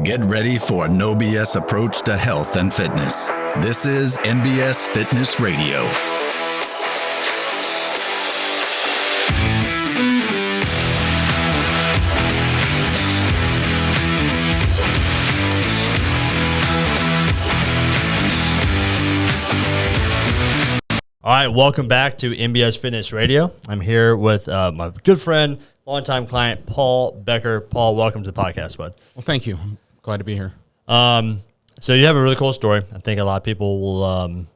Get ready for a no BS approach to health and fitness. This is NBS Fitness Radio. All right, welcome back to NBS Fitness Radio. I'm here with my good friend, longtime client, Paul Becker. Paul, welcome to the podcast, bud. Well, thank you. I'm glad to be here. So you have a really cool story. I think a lot of people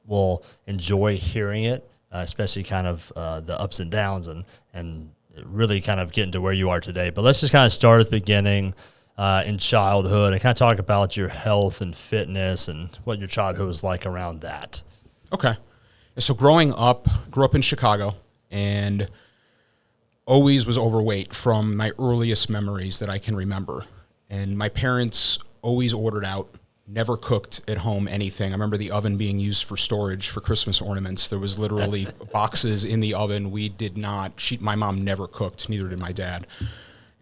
will enjoy hearing it, especially kind of the ups and downs and really kind of getting to where you are today. But let's just kind of start at the beginning in childhood and kind of talk about your health and fitness and what your childhood was like around that. Okay. So grew up in Chicago and always was overweight from my earliest memories that I can remember. And my parents always ordered out, never cooked at home anything. I remember the oven being used for storage for Christmas ornaments. There was literally boxes in the oven. We did not, my mom never cooked, neither did my dad.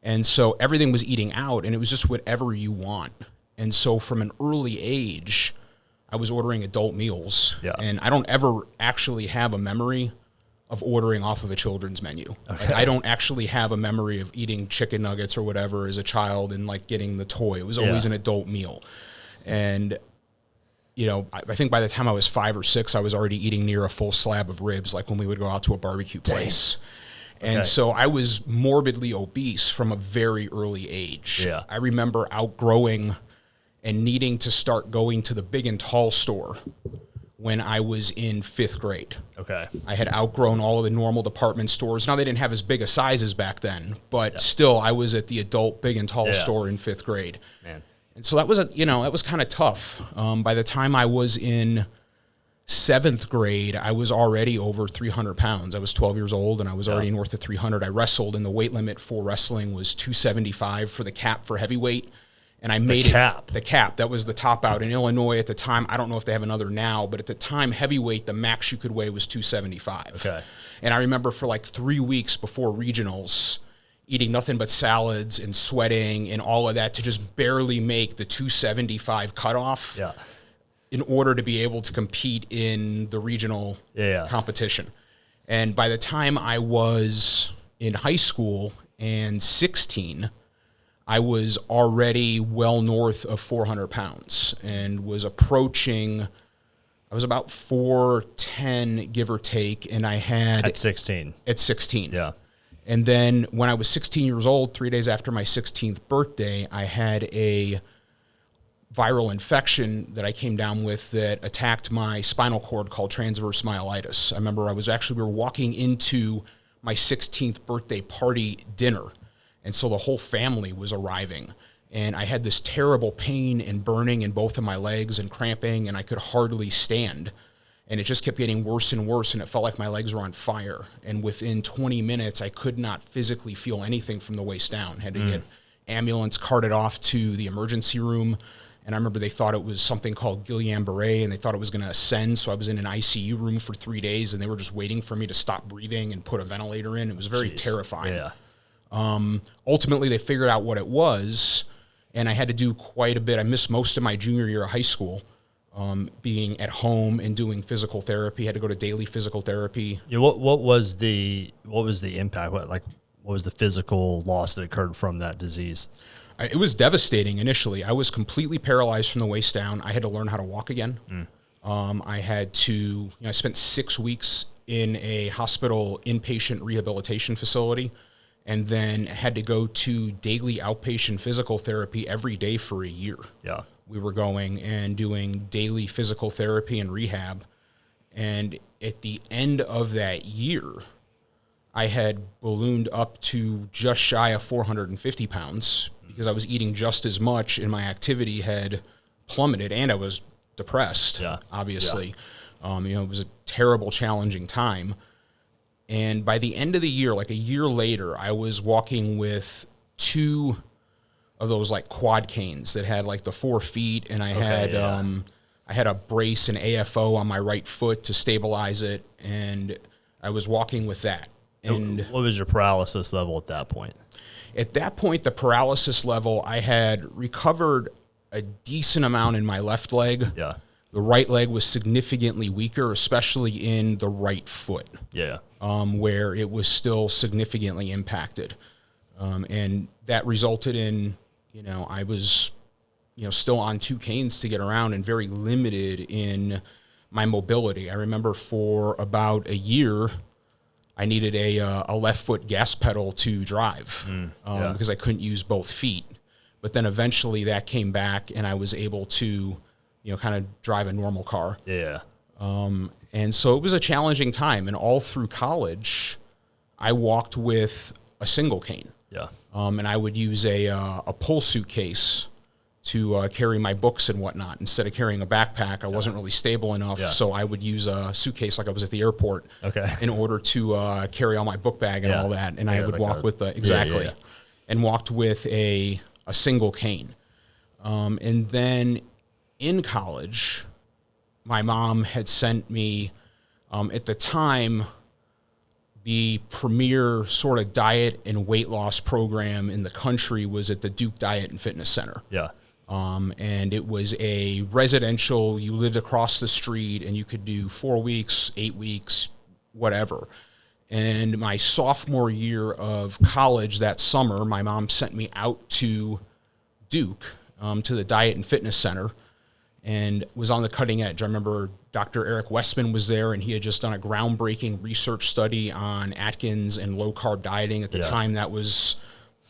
And so everything was eating out, and it was just whatever you want. And so from an early age, I was ordering adult meals, and I don't ever actually have a memory of ordering off of a children's menu. Okay. Like, I don't actually have a memory of eating chicken nuggets or whatever as a child and like getting the toy. It was always an adult meal. And, you know, I think by the time I was 5 or 6, I was already eating near a full slab of ribs, like when we would go out to a barbecue place. And so I was morbidly obese from a very early age. Yeah. I remember outgrowing and needing to start going to the Big and Tall store when I was in 5th grade. Okay. I had outgrown all of the normal department stores. Now, they didn't have as big a sizes back then, but still, I was at the adult Big and Tall store in 5th grade. Man. And so that was that was kind of tough. By the time I was in 7th grade, I was already over 300 pounds. I was 12 years old, and I was already north of 300. I wrestled, and the weight limit for wrestling was 275 for the cap for heavyweight. And I made the cap. That was the top out in Illinois at the time. I don't know if they have another now, but at the time, heavyweight, the max you could weigh was 275. Okay. And I remember for like 3 weeks before regionals, eating nothing but salads and sweating and all of that to just barely make the 275 cutoff in order to be able to compete in the regional competition. And by the time I was in high school and 16, I was already well north of 400 pounds and was approaching, I was about 410, give or take, and I had... At 16. At 16. Yeah. And then when I was 16 years old, 3 days after my 16th birthday, I had a viral infection that I came down with that attacked my spinal cord called transverse myelitis. I remember we were walking into my 16th birthday party dinner, and so the whole family was arriving, and I had this terrible pain and burning in both of my legs and cramping, and I could hardly stand, and it just kept getting worse and worse, and it felt like my legs were on fire, and within 20 minutes, I could not physically feel anything from the waist down. Had to get ambulance carted off to the emergency room, and I remember they thought it was something called Guillain-Barré, and they thought it was going to ascend, so I was in an ICU room for 3 days, and they were just waiting for me to stop breathing and put a ventilator in. It was very terrifying. Yeah. Ultimately, they figured out what it was, and I had to do quite a bit. I missed most of my junior year of high school, being at home and doing physical therapy. I had to go to daily physical therapy. Yeah, what was the impact? What was the physical loss that occurred from that disease? It was devastating initially. I was completely paralyzed from the waist down. I had to learn how to walk again. I had to, I spent 6 weeks in a hospital inpatient rehabilitation facility, and then had to go to daily outpatient physical therapy every day for a year. Yeah. We were going and doing daily physical therapy and rehab. And at the end of that year, I had ballooned up to just shy of 450 pounds because I was eating just as much and my activity had plummeted, and I was depressed, obviously. Yeah. It was a terrible, challenging time. And by the end of the year, like a year later, I was walking with 2 of those like quad canes that had like the 4 feet, and I had a brace and AFO on my right foot to stabilize it, and I was walking with that. And what was your paralysis level at that point? at that point, the paralysis level, I had recovered a decent amount in my left leg. Yeah. The right leg was significantly weaker, especially in the right foot, Yeah. where it was still significantly impacted. And that resulted in, I was, still on 2 canes to get around and very limited in my mobility. I remember for about a year, I needed a left foot gas pedal to drive because I couldn't use both feet. But then eventually that came back and I was able to, kind of drive a normal car. Yeah. And so it was a challenging time. And all through college, I walked with a single cane. Yeah. And I would use a pull suitcase to carry my books and whatnot. Instead of carrying a backpack, I wasn't really stable enough. Yeah. So I would use a suitcase like I was at the airport in order to carry all my book bag and all that. And I would walk with and walked with a single cane. And then in college, my mom had sent me, at the time, the premier sort of diet and weight loss program in the country was at the Duke Diet and Fitness Center. Yeah. And it was a residential, you lived across the street and you could do 4 weeks, 8 weeks, whatever. And my sophomore year of college that summer, my mom sent me out to Duke, to the Diet and Fitness Center, and was on the cutting edge. I remember Dr. Eric Westman was there, and he had just done a groundbreaking research study on Atkins and low-carb dieting. At the time, that was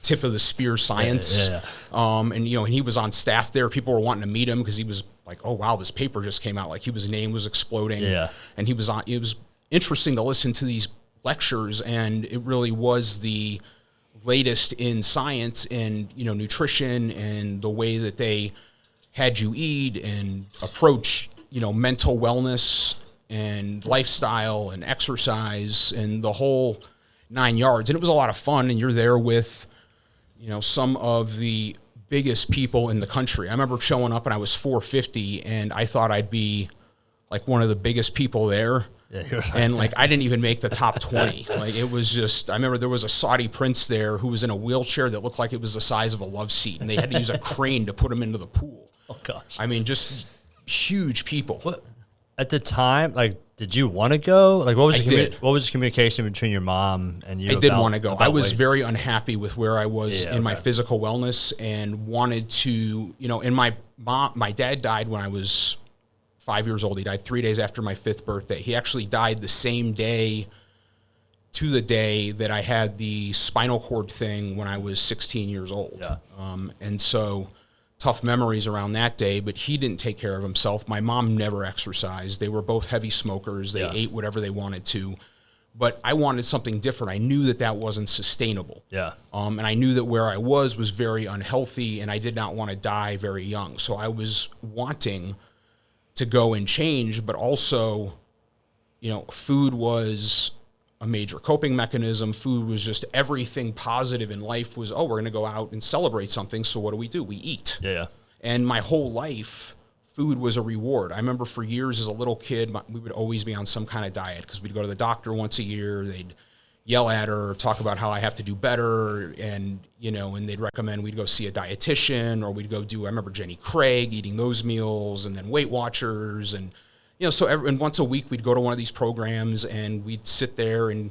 tip of the spear science. And he was on staff there. People were wanting to meet him because he was like, oh, wow, this paper just came out. Like, his name was exploding. Yeah. And it was interesting to listen to these lectures, and it really was the latest in science and, nutrition and the way that they had you eat and approach, mental wellness and lifestyle and exercise and the whole 9 yards. And it was a lot of fun. And you're there with, some of the biggest people in the country. I remember showing up and I was 450 and I thought I'd be like one of the biggest people there. And I didn't even make the top 20. It was just, I remember there was a Saudi prince there who was in a wheelchair that looked like it was the size of a love seat. And they had to use a crane to put him into the pool. Oh gosh. I mean, just huge people. What, at the time, did you want to go? What was what was the communication between your mom and you? I did want to go. I was very unhappy with where I was in my physical wellness and wanted to, and my dad died when I was 5 years old. He died 3 days after my 5th birthday. He actually died the same day to the day that I had the spinal cord thing when I was 16 years old. Yeah. And so tough memories around that day, but he didn't take care of himself. My mom never exercised. They were both heavy smokers. They ate whatever they wanted to, but I wanted something different. I knew that wasn't sustainable. Yeah. And I knew that where I was very unhealthy and I did not want to die very young. So I was wanting to go and change, but also, food was a major coping mechanism. Food was just everything positive in life was, we're going to go out and celebrate something. So what do? We eat. Yeah. And my whole life, food was a reward. I remember for years as a little kid, we would always be on some kind of diet because we'd go to the doctor once a year. They'd yell at her, talk about how I have to do better. And, and they'd recommend we'd go see a dietitian or we'd go I remember Jenny Craig eating those meals and then Weight Watchers. And, and once a week we'd go to one of these programs and we'd sit there and,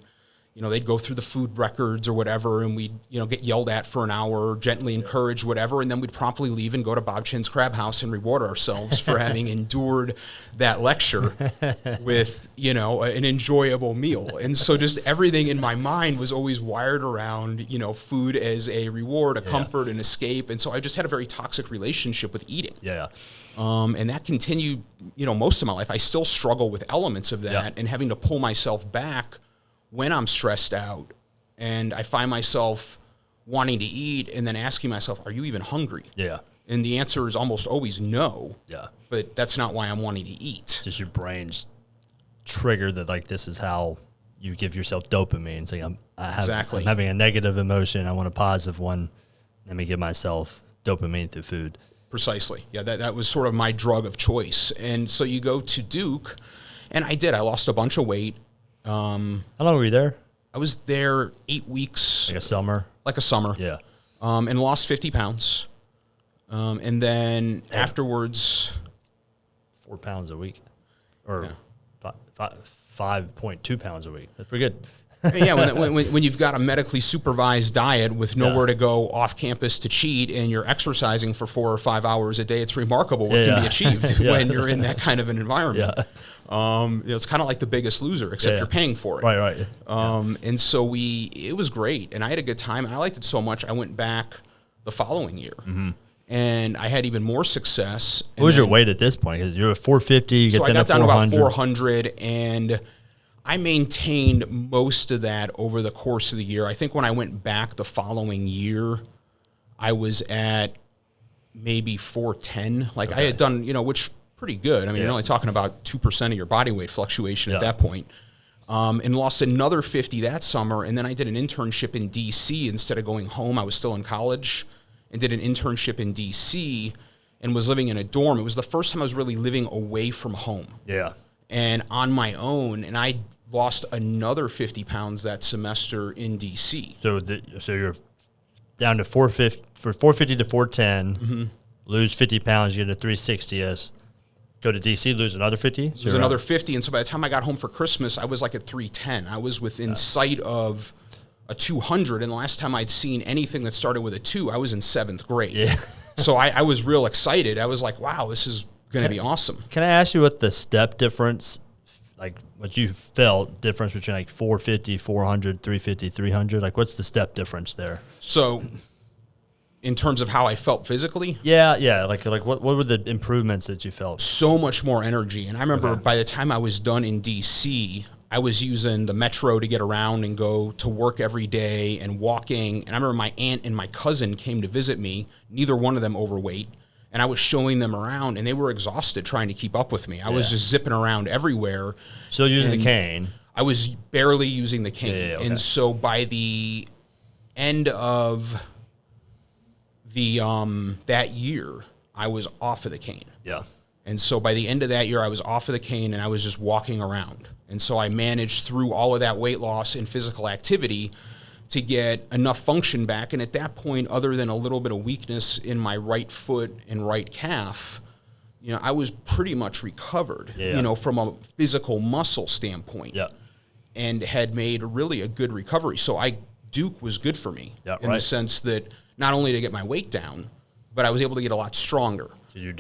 they'd go through the food records or whatever, and we'd, get yelled at for an hour, gently encouraged, whatever, and then we'd promptly leave and go to Bob Chin's Crab House and reward ourselves for having endured that lecture with, an enjoyable meal. And so just everything in my mind was always wired around, food as a reward, a comfort, an escape. And so I just had a very toxic relationship with eating. Yeah. And that continued, most of my life. I still struggle with elements of that and having to pull myself back when I'm stressed out and I find myself wanting to eat and then asking myself, are you even hungry? Yeah. And the answer is almost always no. Yeah. But that's not why I'm wanting to eat. Just your brain's triggered that this is how you give yourself dopamine. It's I'm having a negative emotion. I want a positive one. Let me give myself dopamine through food. Precisely. Yeah, that was sort of my drug of choice. And so you go to Duke, and I lost a bunch of weight. How long were you there? I was there 8 weeks. Like a summer? Like a summer. Yeah. And lost 50 pounds. And then afterwards... 4 pounds a week. Or 5.2 pounds a week. That's pretty good. Yeah, when you've got a medically supervised diet with nowhere to go off campus to cheat, and you're exercising for 4 or 5 hours a day, it's remarkable what can be achieved when you're in that kind of an environment. It's kind of like The Biggest Loser, except you're paying for it. Right. And so it was great, and I had a good time. I liked it so much, I went back the following year. And I had even more success. What was your weight at this point? Because you're at 450, you so get I down got to down 400. to about 400, and I maintained most of that over the course of the year. I think when I went back the following year, I was at maybe 410. Like I had done, which pretty good. I mean, you're only talking about 2% of your body weight fluctuation at that point. And lost another 50 that summer. And then I did an internship in DC instead of going home. I was still in college and did an internship in DC and was living in a dorm. It was the first time I was really living away from home. And on my own, and I lost another 50 pounds that semester in DC. So you're down to 450 to 410, lose 50 pounds, you get to 360. Go to DC, lose another 50? So there's another 50, and so by the time I got home for Christmas, I was like at 310. I was within sight of a 200, and the last time I'd seen anything that started with a 2, I was in 7th grade. So I was real excited. I was like, wow, this is going to be awesome. Can I ask you what the step difference, like what you felt difference between like 450, 400, 350, 300? Like what's the step difference there? So in terms of how I felt physically? Yeah. Like what were the improvements that you felt? So much more energy. And I remember by the time I was done in DC, I was using the metro to get around and go to work every day and walking. And I remember my aunt and my cousin came to visit me, neither one of them overweight. And I was showing them around, and they were exhausted trying to keep up with me. I was just zipping around everywhere. Still using the cane. I was barely using the cane. Okay. And so by the end of the that year, I was off of the cane. And so by the end of that year, I was off of the cane, and I was just walking around. And so I managed through all of that weight loss and physical activity to get enough function back. And at that point, other than a little bit of weakness in my right foot and right calf, I was pretty much recovered, from a physical muscle standpoint, and had made really a good recovery. So Duke was good for me in the sense that not only to get my weight down, but I was able to get a lot stronger. You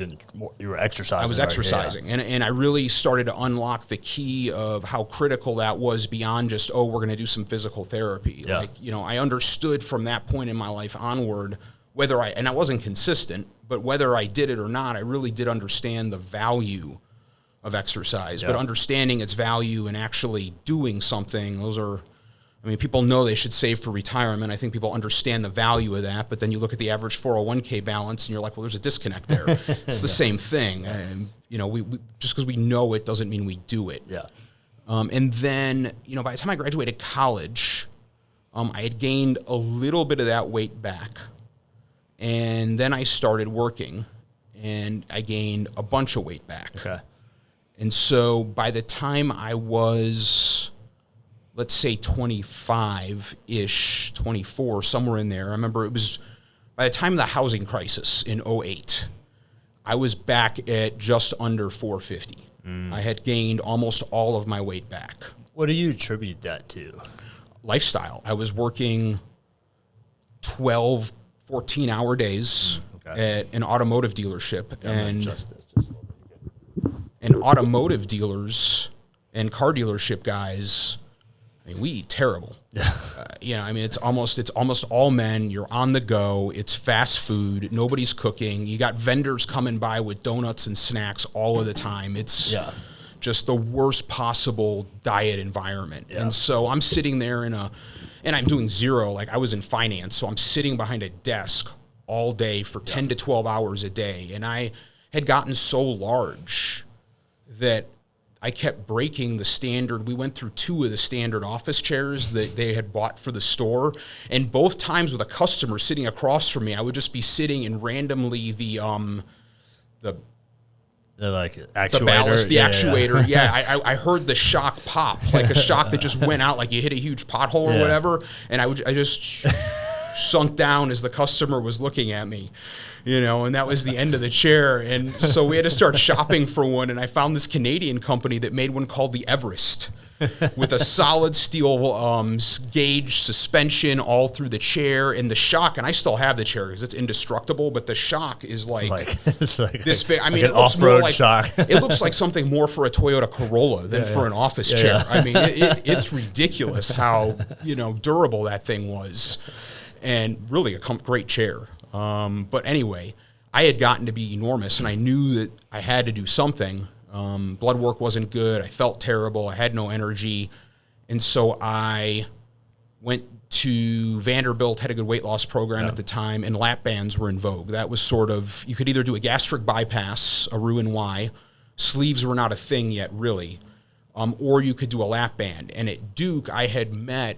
were exercising. I was exercising, and I really started to unlock the key of how critical that was beyond just, we're going to do some physical therapy. I understood from that point in my life onward, and I wasn't consistent, but whether I did it or not, I really did understand the value of exercise, but understanding its value and actually doing something, people know they should save for retirement. I think people understand the value of that, but then you look at the average 401k balance and you're like, well, there's a disconnect there. It's the same thing. And, we just because we know it doesn't mean we do it. And then, by the time I graduated college, I had gained a little bit of that weight back. And then I started working, and I gained a bunch of weight back. And so by the time I was, let's say 25-ish, 24, somewhere in there. I remember it was by the time of the housing crisis in 2008, I was back at just under 450. I had gained almost all of my weight back. What do you attribute that to? Lifestyle. I was working 12, 14-hour days at an automotive dealership. And automotive dealers and car dealership guys, we eat terrible. It's almost all men. You're on the go. It's fast food. Nobody's cooking. You got vendors coming by with donuts and snacks all of the time. It's just the worst possible diet environment. And so I'm sitting there and I'm doing zero. Like I was in finance, so I'm sitting behind a desk all day for 10 to 12 hours a day. And I had gotten so large that I kept breaking the standard. We went through 2 of the standard office chairs that they had bought for the store. And both times with a customer sitting across from me, I would just be sitting and randomly the like actuator. The ballast, the actuator. Yeah, I heard the shock pop, like a shock that just went out, like you hit a huge pothole or whatever. And I just sunk down as the customer was looking at me, and that was the end of the chair. And so we had to start shopping for one. And I found this Canadian company that made one called the Everest, with a solid steel gauge suspension all through the chair, and the shock. And I still have the chair because it's indestructible, but the shock is it's like this big. I mean, like it looks more like shock. It looks like something more for a Toyota Corolla than for an office chair. I mean, it's ridiculous how durable that thing was, and really a great chair. But anyway, I had gotten to be enormous, and I knew that I had to do something. Blood work wasn't good. I felt terrible. I had no energy. And so I went to Vanderbilt, had a good weight loss program at the time, and lap bands were in vogue. That was sort of, you could either do a gastric bypass, a Roux-en-Y. Sleeves were not a thing yet, really. Or you could do a lap band. And at Duke, I had met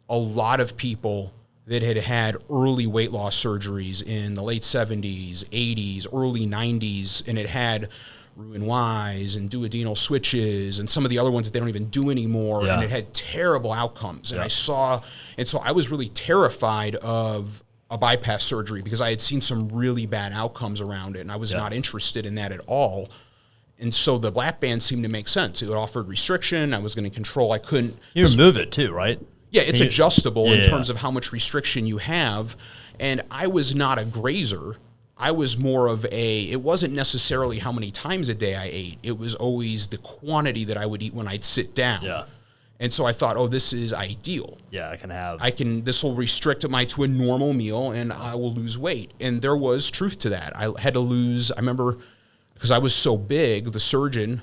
a lot of people that had had early weight loss surgeries in the late 70s, 80s, early 90s, and it had Roux-en-Ys and duodenal switches and some of the other ones that they don't even do anymore. And it had terrible outcomes. And so I was really terrified of a bypass surgery because I had seen some really bad outcomes around it, and I was not interested in that at all. And so the lap band seemed to make sense. It offered restriction. I was going to control. I couldn't. You remove it too, right? Yeah, it's adjustable in terms of how much restriction you have. And I was not a grazer. I was more of it wasn't necessarily how many times a day I ate. It was always the quantity that I would eat when I'd sit down. Yeah. And so I thought, this is ideal. Yeah, This will restrict to a normal meal, and I will lose weight. And there was truth to that. I had to lose, I remember, because I was so big, the surgeon,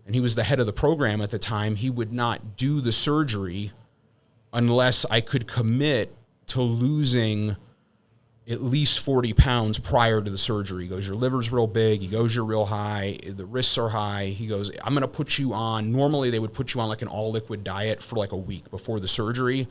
and he was the head of the program at the time, he would not do the surgery unless I could commit to losing at least 40 pounds prior to the surgery. He goes, your liver's real big. He goes, you're real high. The risks are high. He goes, I'm going to put you on, normally they would put you on like an all liquid diet for like a week before the surgery.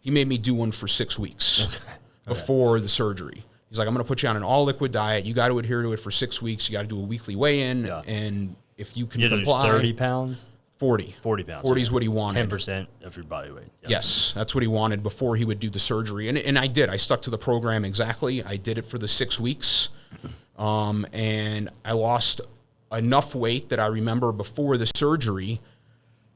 He made me do one for 6 weeks before the surgery. He's like, I'm going to put you on an all liquid diet. You got to adhere to it for 6 weeks. You got to do a weekly weigh-in. And if you can comply. 30 pounds? 40. 40 pounds. 40 is what he wanted. 10% of your body weight. Yep. Yes, that's what he wanted before he would do the surgery. And I did. I stuck to the program exactly. I did it for the 6 weeks. And I lost enough weight that I remember before the surgery,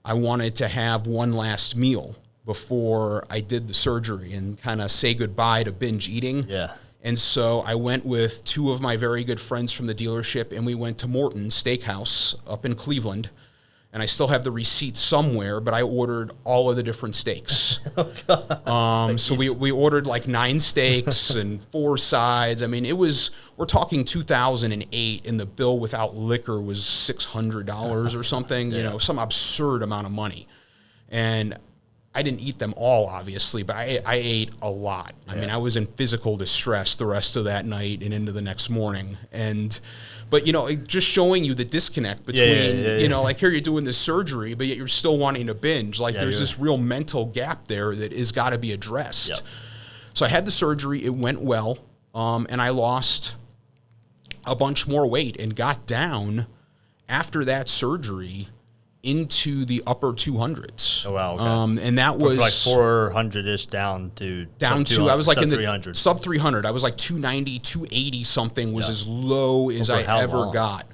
I wanted to have one last meal before I did the surgery and kind of say goodbye to binge eating. Yeah. And so I went with 2 of my very good friends from the dealership, and we went to Morton's Steakhouse up in Cleveland. And I still have the receipt somewhere, but I ordered all of the different steaks. So we ordered like 9 steaks and 4 sides. I mean, we're talking 2008, and the bill without liquor was $600 or something, some absurd amount of money. And I didn't eat them all, obviously, but I ate a lot. I mean, I was in physical distress the rest of that night and into the next morning. But, just showing you the disconnect between, like here you're doing this surgery, but yet you're still wanting to binge. Like there's this real mental gap there that has got to be addressed. Yep. So I had the surgery. It went well. And I lost a bunch more weight and got down after that surgery into the upper 200s. Oh, wow. Okay. And that was like 400-ish down to I was like in the 300. sub 300. I was like 290, 280 something was as low as I ever got.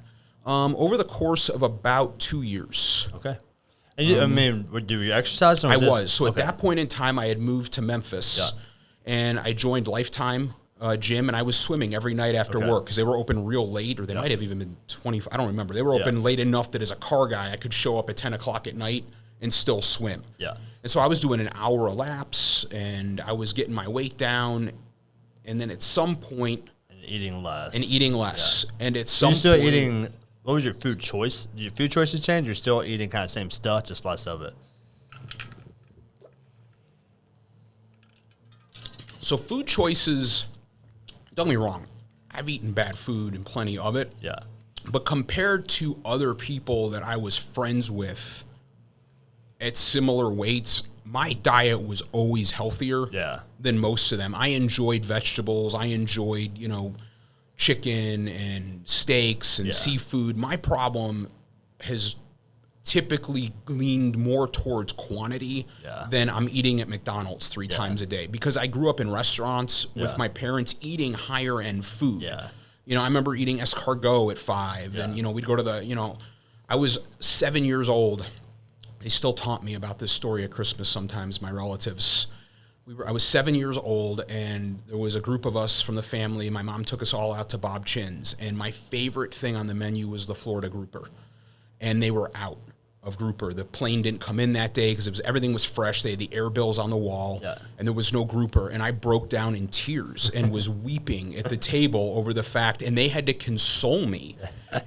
Over the course of about 2 years. Okay. And would you exercise? I was. So at that point in time, I had moved to Memphis, and I joined Lifetime gym, and I was swimming every night after work because they were open real late, or they might have even been 20. I don't remember. They were open late enough that as a car guy, I could show up at 10 o'clock at night and still swim. Yeah. And so I was doing an hour a laps, and I was getting my weight down, and then at some point, eating less. Yeah. And at some You're still point, eating. What was your food choice? Did your food choices change? You're still eating kind of same stuff, just less of it. So food choices, don't get me wrong, I've eaten bad food and plenty of it. Yeah. But compared to other people that I was friends with at similar weights, my diet was always healthier than most of them. I enjoyed vegetables. I enjoyed, chicken and steaks and seafood. My problem has typically leaned more towards quantity than I'm eating at McDonald's 3 times a day, because I grew up in restaurants with my parents eating higher end food. You know, I remember eating escargot at 5 and, you know, we'd go to the, you know, I was 7 years old. They still taunt me about this story at Christmas sometimes, my relatives. I was 7 years old, and there was a group of us from the family. My mom took us all out to Bob Chin's, and my favorite thing on the menu was the Florida grouper. And they were out of grouper. The plane didn't come in that day because everything was fresh. They had the air bills on the wall, and there was no grouper. And I broke down in tears and was weeping at the table over the fact, and they had to console me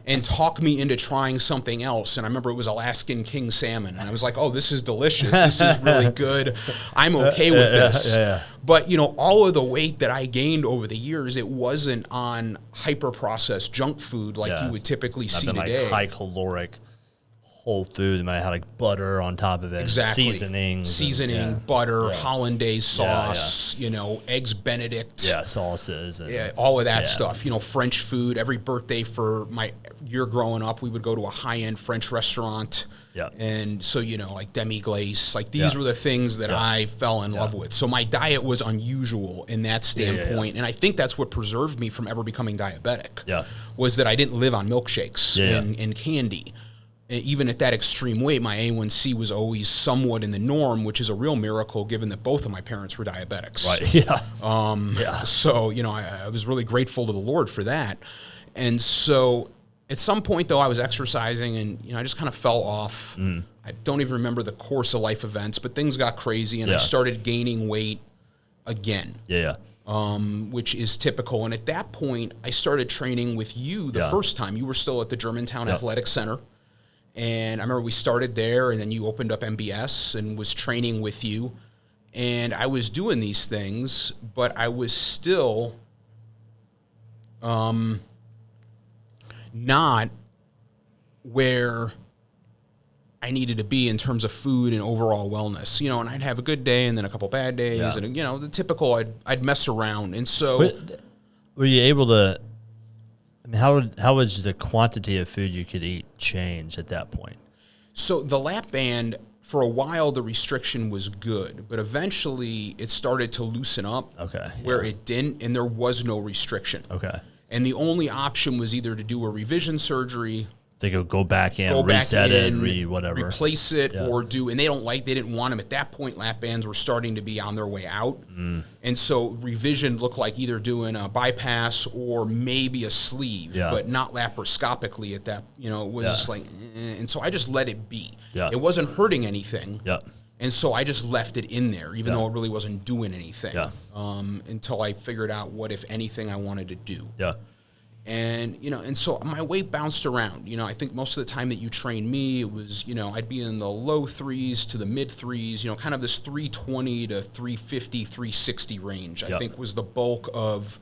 and talk me into trying something else. And I remember it was Alaskan king salmon, and I was like, oh, this is delicious. This is really good. I'm okay with this. But, you know, all of the weight that I gained over the years, it wasn't on hyper-processed junk food like you would typically see today. Like high-caloric whole food. They might have like butter on top of it. Exactly. Seasoning, butter, hollandaise sauce, you know, eggs Benedict. Sauces. And, all of that stuff. You know, French food. Every birthday for my year growing up, we would go to a high-end French restaurant. And so, you know, like demi-glace, like these were the things that I fell in love with. So my diet was unusual in that standpoint. And I think that's what preserved me from ever becoming diabetic. Was that I didn't live on milkshakes and candy. Even at that extreme weight, my A1C was always somewhat in the norm, which is a real miracle given that both of my parents were diabetics. So, you know, I was really grateful to the Lord for that. And so at some point, though, I was exercising and, you know, I just kind of fell off. I don't even remember the course of life events, but things got crazy and I started gaining weight again. Which is typical. And at that point, I started training with you the first time. You were still at the Germantown Athletic Center. And I remember we started there, and then you opened up MBS and was training with you. And I was doing these things, but I was still not where I needed to be in terms of food and overall wellness. You know, and I'd have a good day and then a couple bad days. And, you know, the typical, I'd mess around. And so... Were you able to... I mean, how was the quantity of food you could eat change at that point? So the lap band, for a while, the restriction was good, but eventually it started to loosen up where it didn't, and there was no restriction. And the only option was either to do a revision surgery. They go back in, reset it, whatever. Replace it, or do, and they didn't want them. At that point, lap bands were starting to be on their way out. And so revision looked like either doing a bypass or maybe a sleeve, but not laparoscopically at that, you know, it was like, and so I just let it be. It wasn't hurting anything. And so I just left it in there, even though it really wasn't doing anything, until I figured out what, if anything, I wanted to do. And, you know, and so my weight bounced around. You know, I think most of the time that you trained me, it was, you know, I'd be in the low 3s to the mid 3s, you know, kind of this 320 to 350, 360 range, I think was the bulk of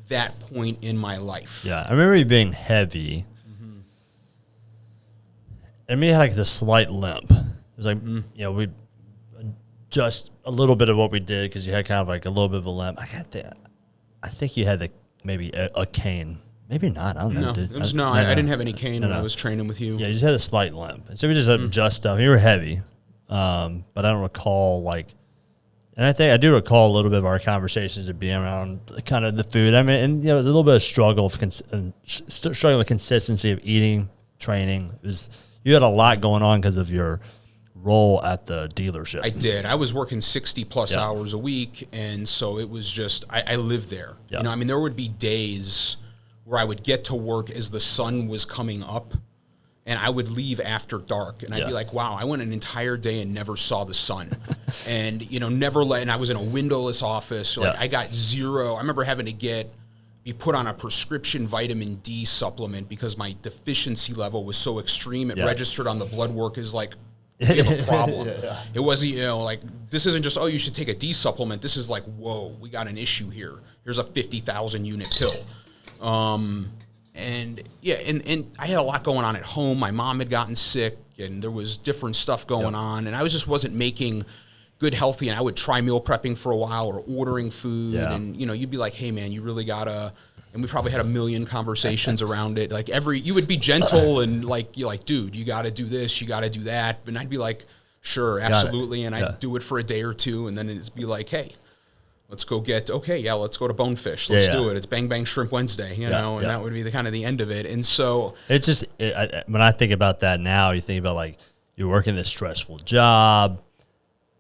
that point in my life. I remember you being heavy. And me had like this slight limp. It was like, you know, we just a little bit of what we did because you had kind of like a little bit of a limp. I think you had maybe a cane. Maybe not. I don't know. I didn't have any cane when I was training with you. Yeah, you just had a slight limp. And so we just adjust stuff. You were heavy, but I don't recall and I do recall a little bit of our conversations of being around kind of the food. I mean, and you know, a little bit of struggle struggling with consistency of eating, training. You had a lot going on because of your role at the dealership. I did. I was working 60 plus hours a week, and so it was just I lived there. You know, I mean, there would be days where I would get to work as the sun was coming up, and I would leave after dark, and I'd be like, wow, I went an entire day and never saw the sun. And, you know, and I was in a windowless office. So I got zero. I remember having to be put on a prescription vitamin D supplement because my deficiency level was so extreme. It registered on the blood work as like, we have a problem. It wasn't, you know, like, this isn't just, oh, you should take a D supplement. This is like, whoa, we got an issue here. Here's a 50,000 unit pill. And I had a lot going on at home. My mom had gotten sick, and there was different stuff going on, and I wasn't making good, healthy, and I would try meal prepping for a while or ordering food, and, you know, you'd be like, hey, man, you really gotta And we probably had a million conversations around it. Like you would be gentle and like, you're like, dude, you got to do this, you got to do that. And I'd be like, sure, absolutely. And I'd do it for a day or two. And then it'd be like, hey, let's go let's go to Bonefish. Let's do it. It's Bang Bang Shrimp Wednesday, you know, and that would be the kind of the end of it. And so it's just, when I think about that now, you think about like you're working this stressful job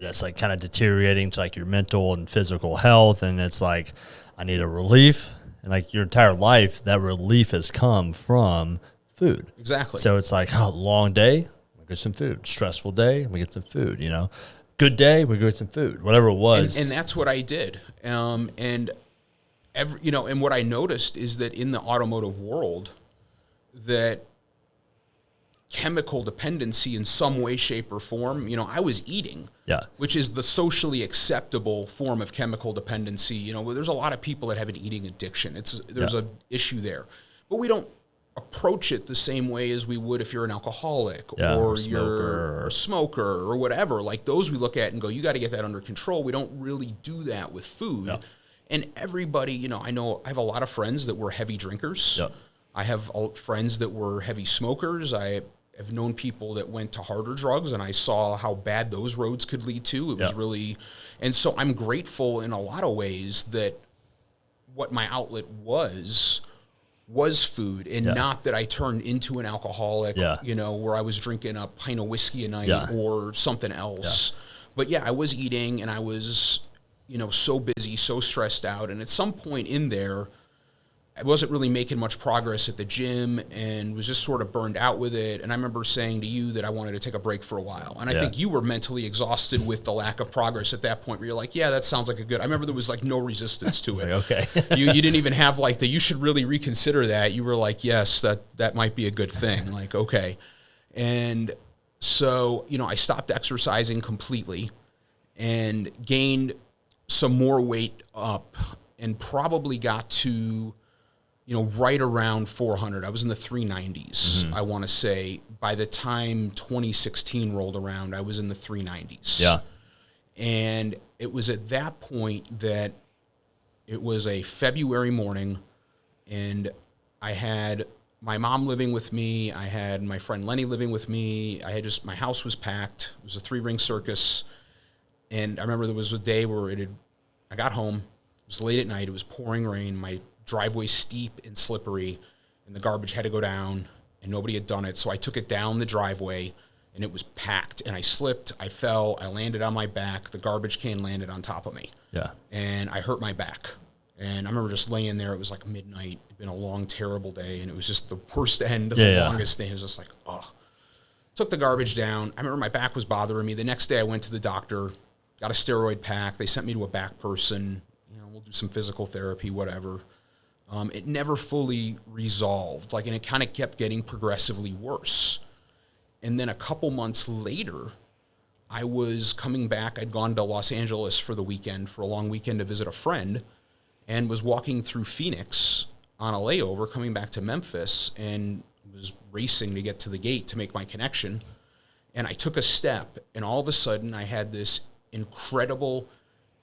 that's like kind of deteriorating to like your mental and physical health. And it's like, I need a relief. And like your entire life, that relief has come from food. Exactly. So it's like, long day, we get some food. Stressful day, we get some food, you know. Good day, we get some food, whatever it was. And that's what I did. And what I noticed is that in the automotive world, that chemical dependency in some way, shape, or form, I was eating, which is the socially acceptable form of chemical dependency. There's a lot of people that have an eating addiction. There's a issue there, but we don't approach it the same way as we would if you're an alcoholic or you're a smoker or whatever. Like those we look at and go, you got to get that under control. We don't really do that with food. Yeah. And everybody, I have a lot of friends that were heavy drinkers. Yeah. I have friends that were heavy smokers. I have known people that went to harder drugs, and I saw how bad those roads could lead to. It was really, and so I'm grateful in a lot of ways that what my outlet was food, and not that I turned into an alcoholic, where I was drinking a pint of whiskey a night or something else. But I was eating, and I was, so busy, so stressed out. And at some point in there, I wasn't really making much progress at the gym and was just sort of burned out with it. And I remember saying to you that I wanted to take a break for a while. And I think you were mentally exhausted with the lack of progress at that point where you're like, yeah, that sounds like I remember there was like no resistance to it. Okay. you didn't even have like you should really reconsider that. You were like, yes, that might be a good thing. Like, okay. And so, I stopped exercising completely and gained some more weight up and probably got to, right around 400. I was in the 390s, I want to say. By the time 2016 rolled around, I was in the 390s. Yeah. And it was at that point that it was a February morning, and I had my mom living with me. I had my friend Lenny living with me. My house was packed. It was a 3-ring circus. And I remember there was a day where I got home. It was late at night. It was pouring rain. My driveway steep and slippery, and the garbage had to go down, and nobody had done it. So I took it down the driveway, and it was packed, and I slipped, I fell, I landed on my back, the garbage can landed on top of me. Yeah. And I hurt my back. And I remember just laying there, it was like midnight, it'd been a long, terrible day, and it was just the worst end of the longest day. It was just like, Took the garbage down. I remember my back was bothering me. The next day I went to the doctor, got a steroid pack, they sent me to a back person, we'll do some physical therapy, whatever. It never fully resolved, and it kind of kept getting progressively worse. And then a couple months later, I was coming back. I'd gone to Los Angeles for the weekend, for a long weekend to visit a friend, and was walking through Phoenix on a layover, coming back to Memphis, and was racing to get to the gate to make my connection. And I took a step, and all of a sudden I had this incredible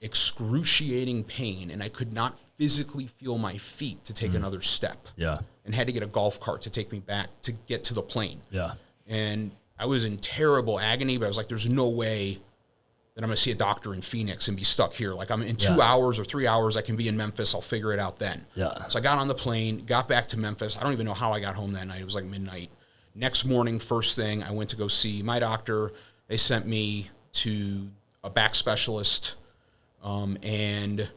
excruciating pain, and I could not physically feel my feet to take another step. Yeah. And had to get a golf cart to take me back to get to the plane. Yeah. And I was in terrible agony, but I was like, there's no way that I'm going to see a doctor in Phoenix and be stuck here. Like, I'm in 2 hours or 3 hours, I can be in Memphis. I'll figure it out then. Yeah. So I got on the plane, got back to Memphis. I don't even know how I got home that night. It was like midnight. Next morning, first thing, I went to go see my doctor. They sent me to a back specialist. And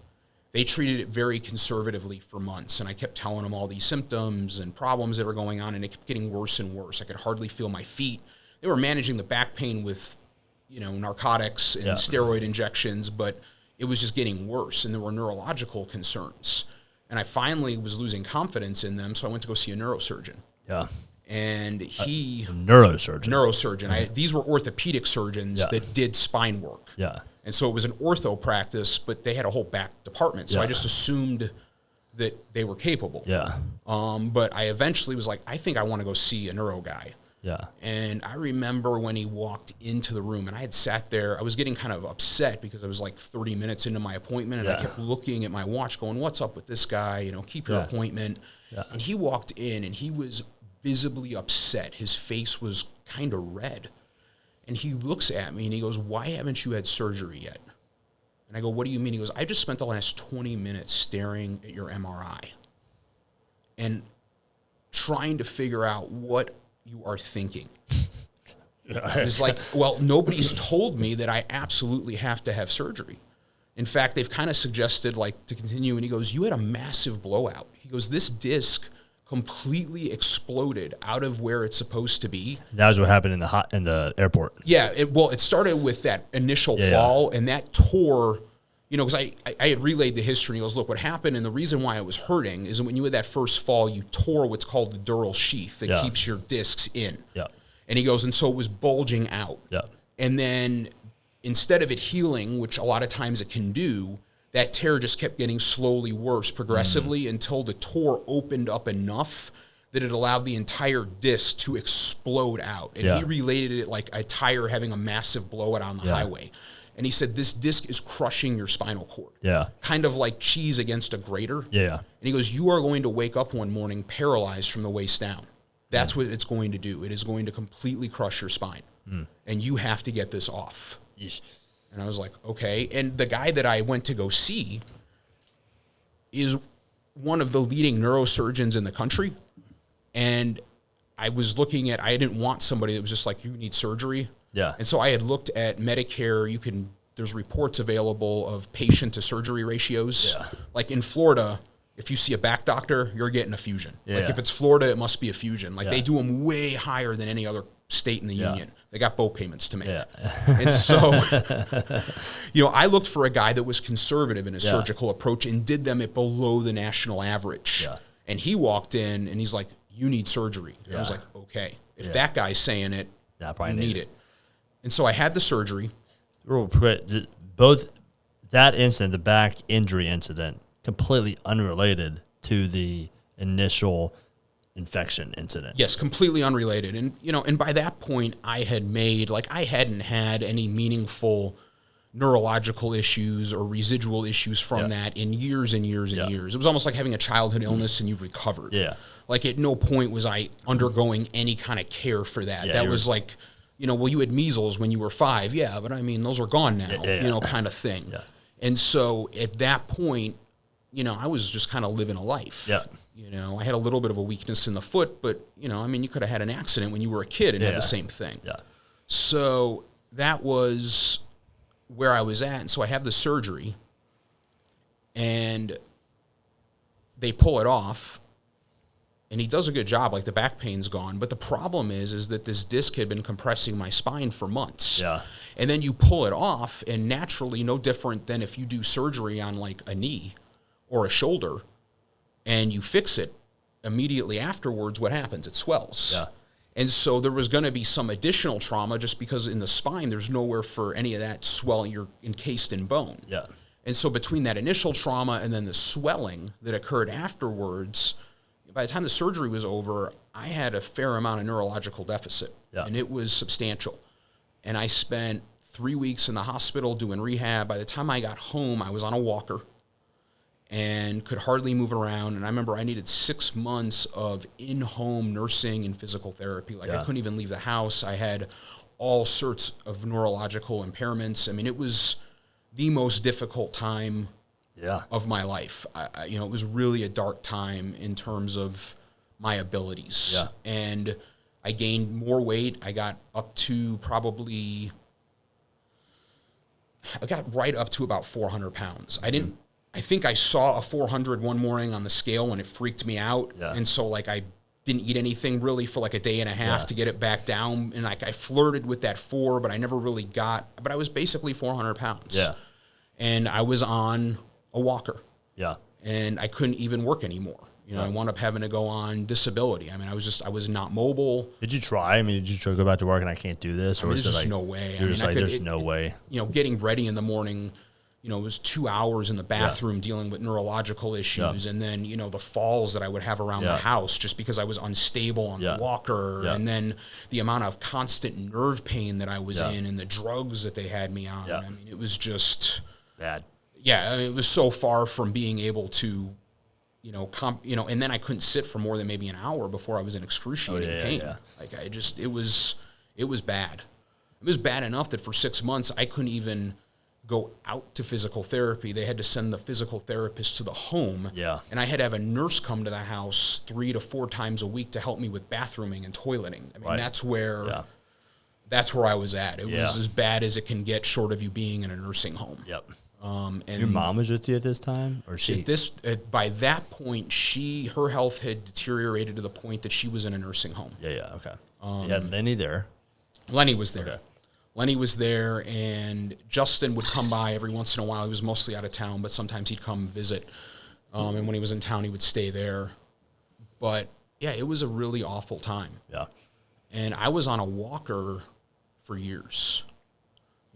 they treated it very conservatively for months. And I kept telling them all these symptoms and problems that were going on, and it kept getting worse and worse. I could hardly feel my feet. They were managing the back pain with, narcotics and steroid injections, but it was just getting worse, and there were neurological concerns. And I finally was losing confidence in them, so I went to go see a neurosurgeon. Yeah. And he... A neurosurgeon. Neurosurgeon. These were orthopedic surgeons that did spine work. Yeah. And so it was an ortho practice, but they had a whole back department. So I just assumed that they were capable. Yeah. But I eventually was like, I think I want to go see a neuro guy. Yeah. And I remember when he walked into the room, and I had sat there, I was getting kind of upset because I was like 30 minutes into my appointment, and I kept looking at my watch going, what's up with this guy? You know, keep your appointment. Yeah. And he walked in, and he was visibly upset. His face was kind of red. And he looks at me, and he goes, why haven't you had surgery yet? And I go, what do you mean? He goes, I just spent the last 20 minutes staring at your MRI and trying to figure out what you are thinking. It's like, well, nobody's told me that I absolutely have to have surgery. In fact, they've kind of suggested like to continue. And he goes, you had a massive blowout. He goes, this disc completely exploded out of where it's supposed to be. That was what happened in the airport. Yeah. It started with that initial fall, and that tore, you know, because I had relayed the history. And he goes, look, what happened, and the reason why it was hurting is when you had that first fall, you tore what's called the dural sheath that keeps your discs in. Yeah. And he goes, and so it was bulging out. Yeah. And then instead of it healing, which a lot of times it can do, that tear just kept getting slowly worse progressively until the tear opened up enough that it allowed the entire disc to explode out. And he related it like a tire having a massive blowout on the highway. And he said, this disc is crushing your spinal cord. Yeah. Kind of like cheese against a grater. Yeah. And he goes, you are going to wake up one morning paralyzed from the waist down. That's what it's going to do. It is going to completely crush your spine. And you have to get this off. Yeesh. And I was like, okay. And the guy that I went to go see is one of the leading neurosurgeons in the country. And I was looking at, I didn't want somebody that was just like, you need surgery. Yeah. And so I had looked at Medicare. There's reports available of patient to surgery ratios. Yeah. Like in Florida, if you see a back doctor, you're getting a fusion. Yeah. Like if it's Florida, it must be a fusion. Like they do them way higher than any other state in the union. They got both payments to make. Yeah. And so, you know, I looked for a guy that was conservative in his surgical approach and did them at below the national average. Yeah. And he walked in and he's like, you need surgery. And I was like, okay, if that guy's saying it, you need it. And so I had the surgery. Real quick, both that incident, the back injury incident, completely unrelated to the initial infection incident. Yes, completely unrelated. And, you know, and by that point I hadn't had any meaningful neurological issues or residual issues from that in years and years and years. It was almost like having a childhood illness and you've recovered. Yeah. Like at no point was I undergoing any kind of care for that. Yeah, that was like, you know, well, you had measles when you were 5. Yeah, but I mean, those are gone now, you know, kind of thing. Yeah. And so at that point, you know, I was just kind of living a life. Yeah. You know, I had a little bit of a weakness in the foot, but, you know, I mean, you could have had an accident when you were a kid and had the same thing. Yeah. So that was where I was at. And so I have the surgery and they pull it off and he does a good job. Like the back pain's gone. But the problem is that this disc had been compressing my spine for months. Yeah. And then you pull it off and naturally no different than if you do surgery on like a knee or a shoulder and you fix it immediately afterwards, what happens? It swells. Yeah. And so there was going to be some additional trauma just because in the spine, there's nowhere for any of that swelling. You're encased in bone. Yeah. And so between that initial trauma and then the swelling that occurred afterwards, by the time the surgery was over, I had a fair amount of neurological deficit. Yeah. And it was substantial. And I spent 3 weeks in the hospital doing rehab. By the time I got home, I was on a walker and could hardly move around. And I remember I needed 6 months of in-home nursing and physical therapy. Like I couldn't even leave the house. I had all sorts of neurological impairments. I mean, it was the most difficult time of my life. You know, it was really a dark time in terms of my abilities. Yeah. And I gained more weight. I got up to I got right up to about 400 pounds. I think I saw a 400 one morning on the scale and it freaked me out. Yeah. And so like I didn't eat anything really for like a day and a half to get it back down. And like I flirted with that 4, but I never really but I was basically 400 pounds. Yeah. And I was on a walker. Yeah. And I couldn't even work anymore. You know, I wound up having to go on disability. I mean, I was not mobile. Did you try? I mean, did you try to go back to work and I can't do this? Or there's just no way. You're just like, there's no way. You know, getting ready in the morning it was 2 hours in the bathroom dealing with neurological issues. And then, the falls that I would have around the house just because I was unstable on the walker. And then the amount of constant nerve pain that I was in and the drugs that they had me on. I mean, it was just bad. Yeah. I mean, it was so far from being able to, and then I couldn't sit for more than maybe an hour before I was in excruciating pain. Like it was bad. It was bad enough that for 6 months I couldn't even go out to physical therapy. They had to send the physical therapist to the home. Yeah. And I had to have a nurse come to the house 3 to 4 times a week to help me with bathrooming and toileting. I mean, that's where I was at. It was as bad as it can get short of you being in a nursing home. Yep. And your mom was with you at this time, or she? By that point, her health had deteriorated to the point that she was in a nursing home. Yeah. Okay. You had Lenny there. Lenny was there. Okay. Lenny was there, and Justin would come by every once in a while. He was mostly out of town, but sometimes he'd come visit. And when he was in town, he would stay there. But, yeah, it was a really awful time. Yeah. And I was on a walker for years.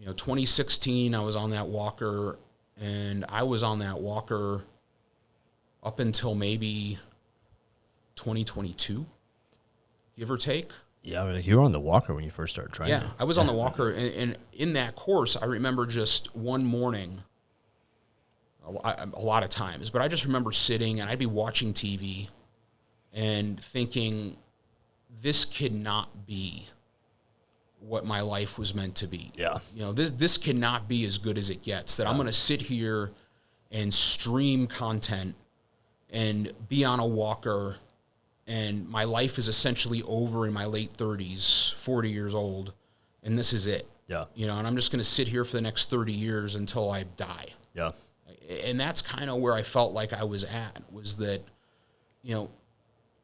2016, I was on that walker, and I was on that walker up until maybe 2022, give or take. Yeah, you were on the walker when you first started training. Yeah, I was on the walker, and in that course, I remember just one morning, a lot of times, but I just remember sitting, and I'd be watching TV and thinking, this cannot be what my life was meant to be. Yeah. This cannot be as good as it gets, that I'm going to sit here and stream content and be on a walker, and my life is essentially over in my late 30s, 40 years old, and this is it. Yeah. And I'm just going to sit here for the next 30 years until I die. Yeah. And that's kind of where I felt like I was at, was that,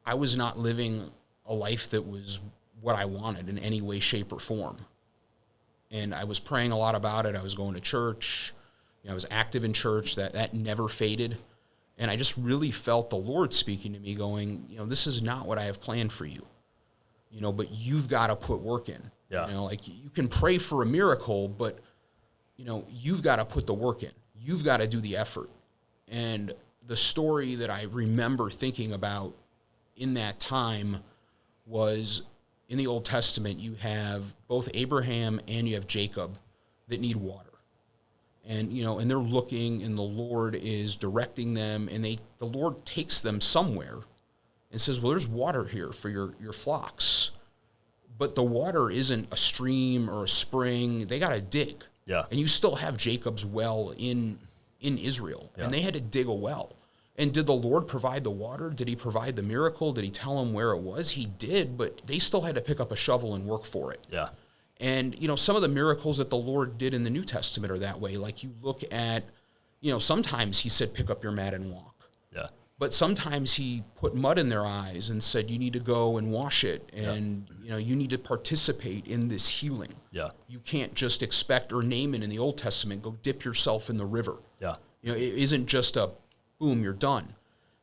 I was not living a life that was what I wanted in any way, shape, or form. And I was praying a lot about it. I was going to church. I was active in church. That never faded. And I just really felt the Lord speaking to me going, this is not what I have planned for you. But you've got to put work in. Yeah. Like you can pray for a miracle, but, you've got to put the work in. You've got to do the effort. And the story that I remember thinking about in that time was, in the Old Testament, you have both Abraham and you have Jacob that need water. And, and they're looking, and the Lord is directing them, and the Lord takes them somewhere and says, well, there's water here for your flocks. But the water isn't a stream or a spring. They got to dig. Yeah. And you still have Jacob's well in Israel, and they had to dig a well. And did the Lord provide the water? Did he provide the miracle? Did he tell them where it was? He did, but they still had to pick up a shovel and work for it. Yeah. And, some of the miracles that the Lord did in the New Testament are that way. Like you look at, sometimes he said, pick up your mat and walk. Yeah. But sometimes he put mud in their eyes and said, you need to go and wash it. And, you need to participate in this healing. Yeah. You can't just expect, or Naaman in the Old Testament, go dip yourself in the river. Yeah. It isn't just a boom, you're done.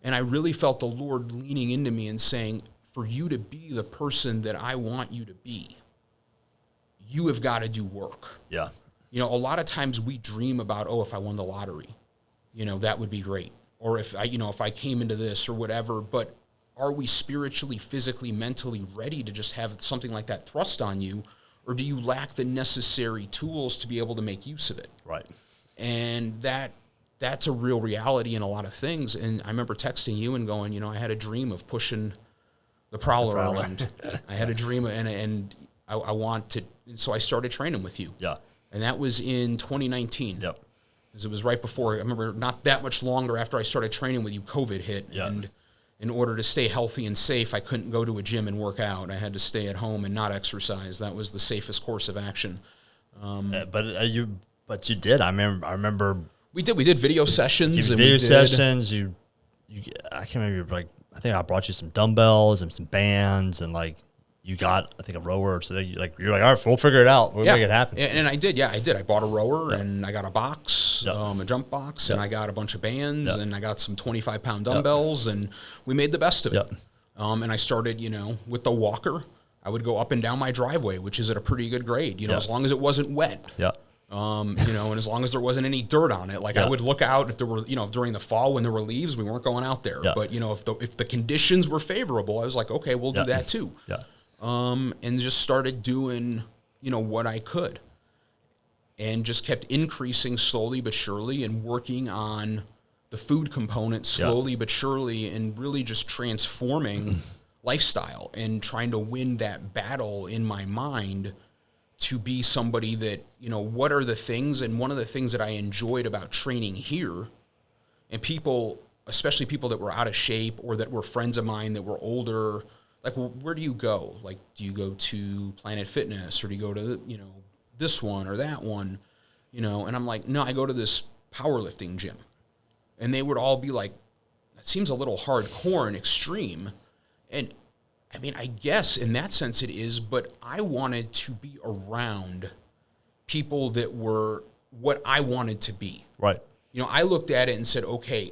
And I really felt the Lord leaning into me and saying, for you to be the person that I want you to be, you have got to do work. Yeah. A lot of times we dream about, if I won the lottery, that would be great. Or if I came into this or whatever, but are we spiritually, physically, mentally ready to just have something like that thrust on you? Or do you lack the necessary tools to be able to make use of it? Right. And that's a real reality in a lot of things. And I remember texting you and going, I had a dream of pushing the prowler around. I had a dream, and I want to, so I started training with you. Yeah. And that was in 2019. Yep. Because it was right before, I remember not that much longer after I started training with you, COVID hit. Yeah. And in order to stay healthy and safe, I couldn't go to a gym and work out. I had to stay at home and not exercise. That was the safest course of action. But you did. I remember. We did video sessions. Sessions. I can't remember. I think I brought you some dumbbells and some bands, and you got, I think, a rower. So you're like, all right, we'll figure it out. We'll make it happen. And I did. Yeah, I did. I bought a rower, and I got a box, a jump box, and I got a bunch of bands, and I got some 25-pound dumbbells, and we made the best of it. And I started, with the walker. I would go up and down my driveway, which is at a pretty good grade, as long as it wasn't wet. Yeah. And as long as there wasn't any dirt on it, I would look out if there were, during the fall when there were leaves, we weren't going out there. Yeah. But, if the conditions were favorable, I was like, okay, we'll do that too. Yeah. And just started doing, what I could, and just kept increasing slowly but surely, and working on the food component slowly but surely, and really just transforming lifestyle and trying to win that battle in my mind to be somebody that, what are the things, and one of the things that I enjoyed about training here, and people, especially people that were out of shape or that were friends of mine that were older, well, where do you go? Do you go to Planet Fitness, or do you go to, this one or that one, and I'm like, no, I go to this powerlifting gym. And they would all be like, that seems a little hardcore and extreme. And I mean, I guess in that sense it is, but I wanted to be around people that were what I wanted to be. Right. I looked at it and said, okay,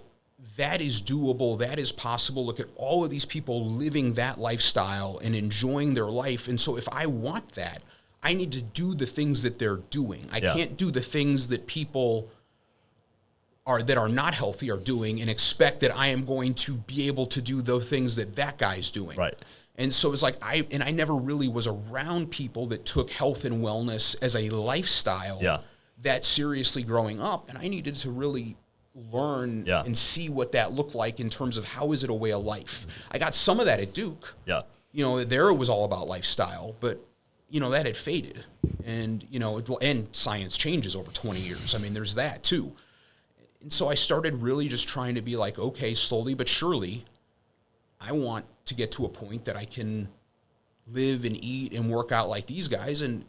that is doable. That is possible. Look at all of these people living that lifestyle and enjoying their life. And so if I want that, I need to do the things that they're doing. I can't do the things that people that are not healthy are doing and expect that I am going to be able to do the things that guy's doing. Right. And so it's like I never really was around people that took health and wellness as a lifestyle that seriously growing up. And I needed to really learn and see what that looked like in terms of how is it a way of life. I got some of that at Duke. Yeah. There it was all about lifestyle, but that had faded. And, and science changes over 20 years. I mean, there's that too. And so I started really just trying to be like, okay, slowly but surely, I want to get to a point that I can live and eat and work out like these guys. And,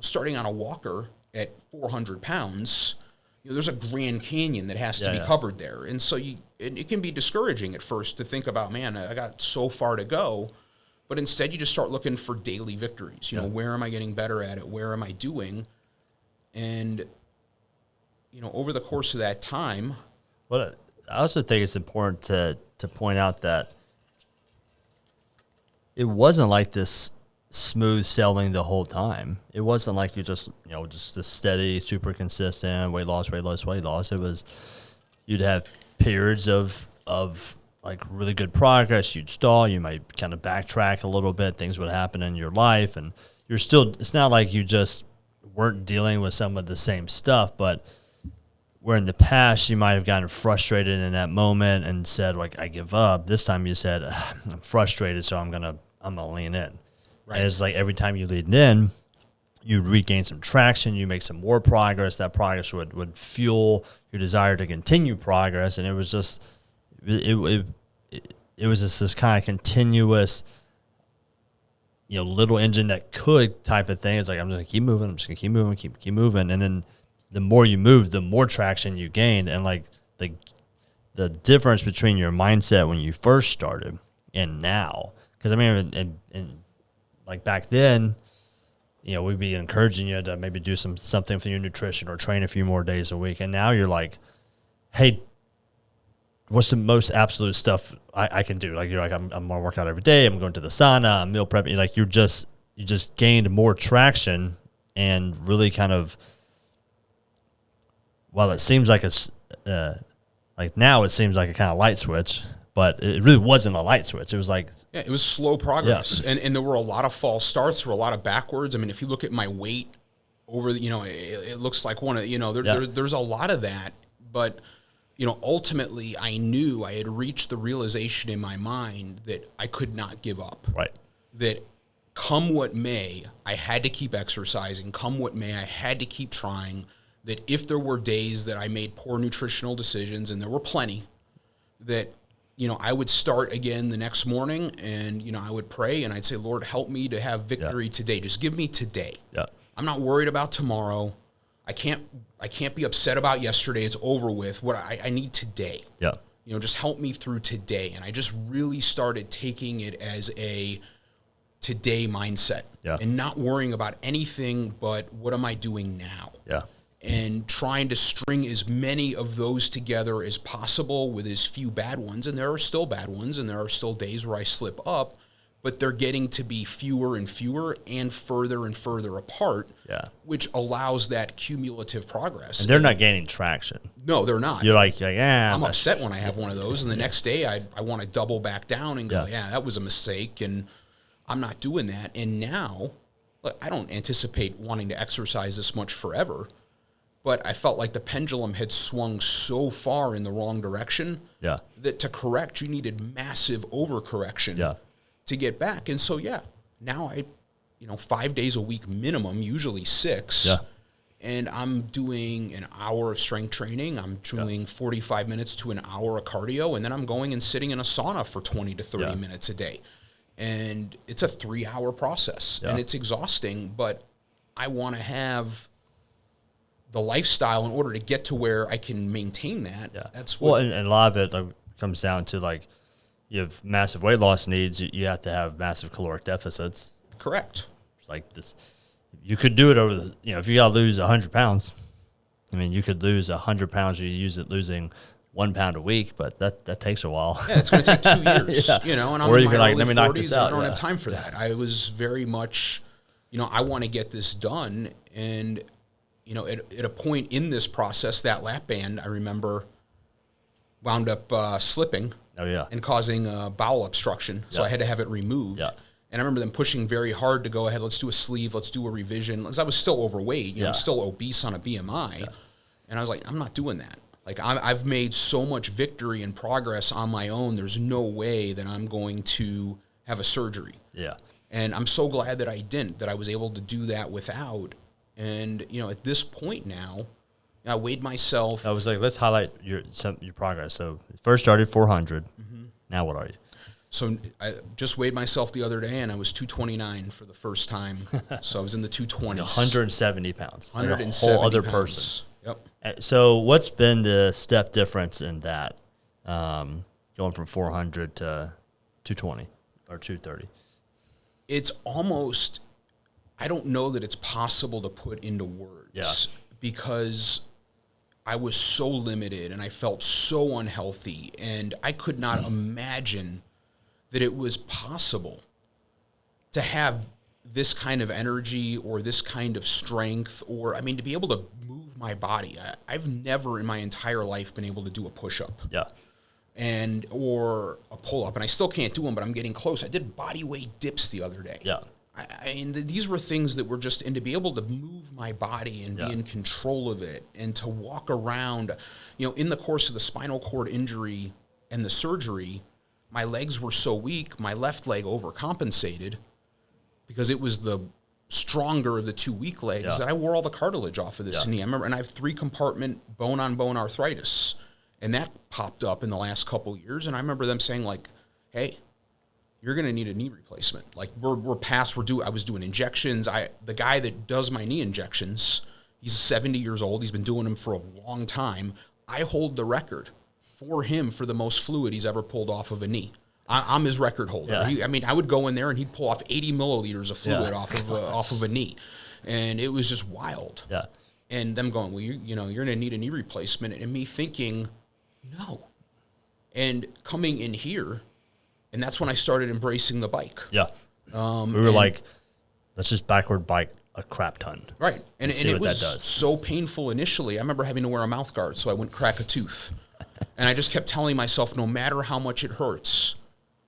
starting on a walker at 400 pounds, there's a Grand Canyon that has to be covered there. And so it can be discouraging at first to think about, man, I got so far to go. But instead, you just start looking for daily victories. Where am I getting better at it? Where am I doing? And over the course of that time. Well, I also think it's important to point out that it wasn't like this smooth sailing the whole time. It wasn't like you just this steady, super consistent weight loss. It was, you'd have periods of like really good progress. You'd stall. You might kind of backtrack a little bit. Things would happen in your life, and it's not like you just weren't dealing with some of the same stuff, but where in the past you might have gotten frustrated in that moment and said, like, I give up. This time you said, I'm frustrated, so I'm gonna lean in. Right. And it's like every time you lean in, you regain some traction, you make some more progress. That progress would fuel your desire to continue progress, and it was just it was just this kind of continuous, little engine that could type of thing. It's like, I'm just gonna keep moving. I'm just gonna keep moving, keep moving, and then the more you move, the more traction you gained. And like the difference between your mindset when you first started and now, because I mean, and like back then, we'd be encouraging you to maybe do something for your nutrition or train a few more days a week. And now you're like, hey, what's the most absolute stuff I can do? Like, you're like, I'm gonna work out every day. I'm going to the sauna. I'm meal prepping. Like, you just gained more traction and really kind of. While it seems like it's like now it seems like a kind of light switch, but it really wasn't a light switch. It was like it was slow progress, and there were a lot of false starts. There were a lot of backwards. I mean, if you look at my weight over, it looks like one of there's a lot of that. But ultimately, I knew I had reached the realization in my mind that I could not give up. Right. That come what may, I had to keep exercising. Come what may, I had to keep trying. That if there were days that I made poor nutritional decisions, and there were plenty, that, I would start again the next morning, and, I would pray and I'd say, Lord, help me to have victory today. Just give me today. Yeah. I'm not worried about tomorrow. I can't be upset about yesterday. It's over with. What I need today. Yeah. Just help me through today. And I just really started taking it as a today mindset and not worrying about anything but what am I doing now? Yeah. And trying to string as many of those together as possible with as few bad ones. And there are still bad ones, and there are still days where I slip up. but they're getting to be fewer and fewer and further apart, which allows that cumulative progress. And they're not gaining traction. No, they're not. You're like I'm upset when I have one of those, and the next day I want to double back down and go, that was a mistake, and I'm not doing that. And now, look, I don't anticipate wanting to exercise this much forever, but I felt like the pendulum had swung so far in the wrong direction that to correct, you needed massive overcorrection to get back. And so, now 5 days a week minimum, usually 6. And I'm doing an hour of strength training. I'm doing 45 minutes to an hour of cardio, and then I'm going and sitting in a sauna for 20 to 30 minutes a day. And it's a 3-hour process, and it's exhausting, but I want to have the lifestyle in order to get to where I can maintain that. That's what. Well, and a lot of it comes down to, like, you have massive weight loss needs. You have to have massive caloric deficits. Correct. It's like this. You could do it over the, if you got to lose 100 pounds, I mean, you could lose 100 pounds. You use it losing 1 pound a week, but that takes a while. Yeah, it's going to take 2 years, and I'm in my early 40s, and I don't have time for that. I was very much, I want to get this done. And, at a point in this process, that lap band, I remember, wound up slipping and causing bowel obstruction. So I had to have it removed. And I remember them pushing very hard to go ahead, let's do a sleeve, let's do a revision. Because I was still overweight, I'm still obese on a BMI. And I was like, I'm not doing that. Like, I've made so much victory and progress on my own, there's no way that I'm going to have a surgery. And I'm so glad that I didn't, that I was able to do that without. And, at this point now, I weighed myself. I was like, let's highlight your progress. So first started 400. Now what are you? So I just weighed myself the other day, and I was 229 for the first time. So I was in the 220s. 170 pounds. 170 like a whole other pounds. person. Yep. So what's been the step difference in that, going from 400 to 220 or 230? It's almost, I don't know that it's possible to put into words because I was so limited and I felt so unhealthy, and I could not imagine that it was possible to have this kind of energy or this kind of strength, or, to be able to move my body. I've never in my entire life been able to do a push-up. Or a pull-up, and I still can't do them, but I'm getting close. I did body weight dips the other day. And these were things that were just, and to be able to move my body and be in control of it, and to walk around, in the course of the spinal cord injury and the surgery, my legs were so weak, my left leg overcompensated because it was the stronger of the two weak legs that I wore all the cartilage off of this knee. I remember, and I have 3-compartment bone-on-bone arthritis, and that popped up in the last couple of years. And I remember them saying, like, hey, you're going to need a knee replacement. Like, I was doing injections. The guy that does my knee injections, he's 70 years old. He's been doing them for a long time. I hold the record for him for the most fluid he's ever pulled off of a knee. I'm his record holder. I would go in there and he'd pull off 80 milliliters of fluid off of a knee. And it was just wild. And them going, well, you're going to need a knee replacement. And me thinking, no. And coming in here, and that's when I started embracing the bike. We were like, let's just backward bike a crap ton. Right. And see it what was that does. so painful initially. I remember having to wear a mouth guard so I wouldn't crack a tooth. And I just kept telling myself, no matter how much it hurts,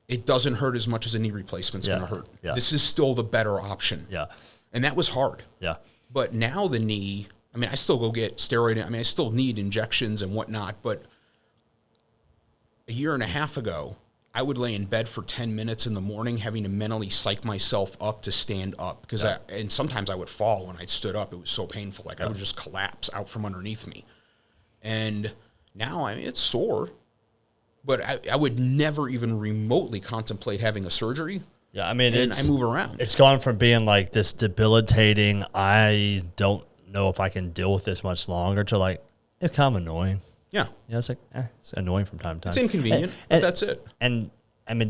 it doesn't hurt as much as a knee replacement's going to hurt. This is still the better option. And that was hard. But now the knee, I still go get steroid. I still need injections and whatnot. But a year and a half ago, I would lay in bed for 10 minutes in the morning having to mentally psych myself up to stand up. And sometimes I would fall when I stood up. It was so painful. Like I would just collapse out from underneath me. And now, it's sore, but I would never even remotely contemplate having a surgery. I move around. It's gone from being like this debilitating, I don't know if I can deal with this much longer, to like, it's kind of annoying. It's like, it's annoying from time to time. It's inconvenient, but that's it. And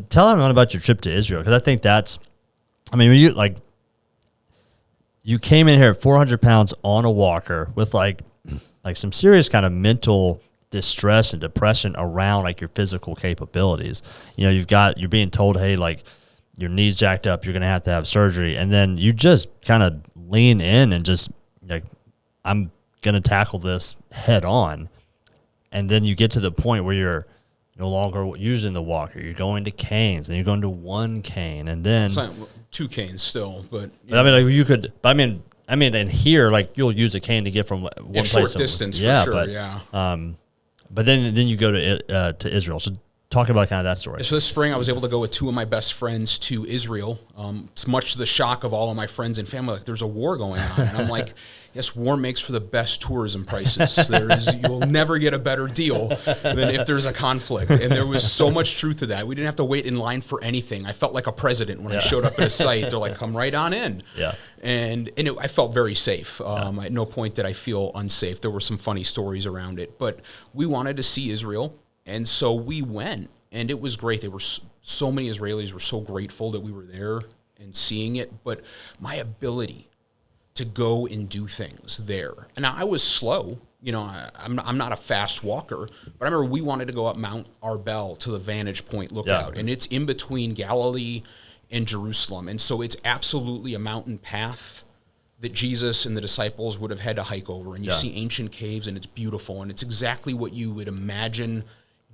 tell everyone about your trip to Israel, because I think that's, when you came in here at 400 pounds on a walker with like some serious kind of mental distress and depression around like your physical capabilities. You're being told, hey, like, your knee's jacked up, you're going to have surgery. And then you just kind of lean in and just like, I'm going to tackle this head on. And then you get to the point where you're no longer using the walker. You're going to canes, and you're going to one cane, and then It's not 2 canes still, but I mean, like you could. But I mean, and here, like you'll use a cane to get from one place short to distance for yeah, sure. but, but then you go to Israel. So talk about kind of that story. So this spring, I was able to go with 2 of my best friends to Israel. It's much to the shock of all of my friends and family. Like, there's a war going on, and I'm like, yes, war makes for the best tourism prices. You'll never get a better deal than if there's a conflict. And there was so much truth to that. We didn't have to wait in line for anything. I felt like a president when I showed up at a site. They're like, come right on in. Yeah. And I felt very safe. At no point did I feel unsafe. There were some funny stories around it. But we wanted to see Israel, and so we went. And it was great. There were so many Israelis were so grateful that we were there and seeing it. But my ability to go and do things there. And I was slow. You know, I'm not a fast walker, but I remember we wanted to go up Mount Arbel to the Vantage Point Lookout, and it's in between Galilee and Jerusalem. And so it's absolutely a mountain path that Jesus and the disciples would have had to hike over. And you see ancient caves, and it's beautiful. And it's exactly what you would imagine